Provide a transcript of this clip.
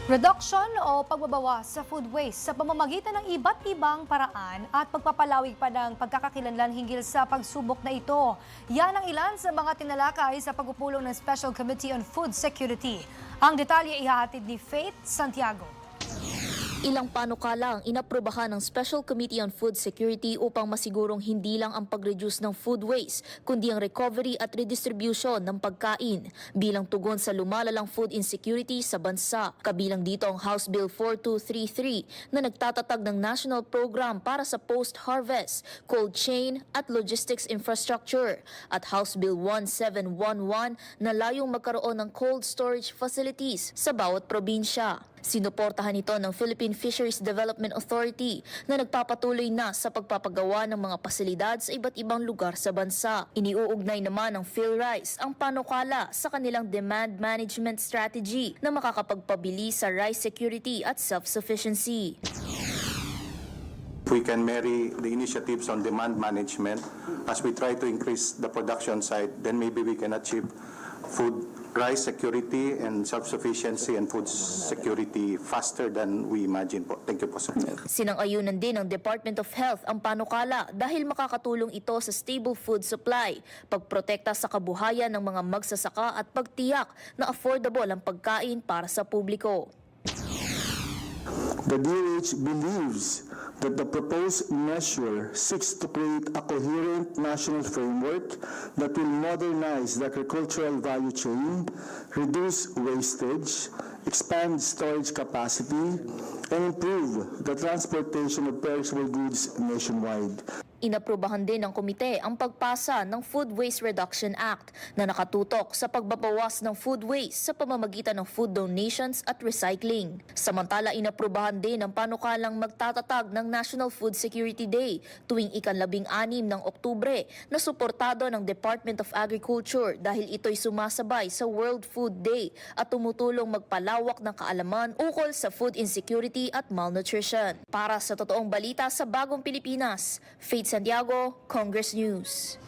Reduction o pagbabawas sa food waste sa pamamagitan ng iba't ibang paraan at pagpapalawig pa ng pagkakakilanlan hinggil sa pagsubok na ito. Yan ang ilan sa mga tinalakay sa pagpupulong ng Special Committee on Food Security. Ang detalye ihahatid ni Faith Santiago. Ilang panukala ang inaprubahan ng Special Committee on Food Security upang masigurong hindi lang ang pag-reduce ng food waste, kundi ang recovery at redistribution ng pagkain bilang tugon sa lumalalang food insecurity sa bansa. Kabilang dito ang House Bill 4233 na nagtatatag ng national program para sa post-harvest, cold chain at logistics infrastructure at House Bill 1711 na layong magkaroon ng cold storage facilities sa bawat probinsya. Sinuportahan ito ng Philippine Fisheries Development Authority na nagpapatuloy na sa pagpapagawa ng mga pasilidad sa iba't ibang lugar sa bansa. Iniuugnay naman ng PhilRice ang panukala sa kanilang demand management strategy na makakapagpabili sa rice security at self-sufficiency. We can marry the initiatives on demand management as we try to increase the production side, then maybe we can achieve rice security and self-sufficiency and food security faster than we imagine po. Thank you po, sir. Sinang-ayunan din ng Department of Health ang panukala dahil makakatulong ito sa stable food supply, pagprotekta sa kabuhayan ng mga magsasaka at pagtiyak na affordable ang pagkain para sa publiko. The DOH believes that the proposed measure seeks to create a coherent national framework that will modernize the agricultural value chain, reduce wastage, expand storage capacity, and improve the transportation of perishable goods nationwide. Inaprubahan din ng komite ang pagpasa ng Food Waste Reduction Act na nakatutok sa pagbabawas ng food waste sa pamamagitan ng food donations at recycling. Samantala, inaprubahan din ang panukalang magtatatag ng National Food Security Day tuwing ika-16 ng Oktubre na suportado ng Department of Agriculture dahil ito'y sumasabay sa World Food Day at tumutulong magpalawak ng kaalaman ukol sa food insecurity at malnutrition. Para sa totoong balita sa Bagong Pilipinas, Faith Santiago, Congress News.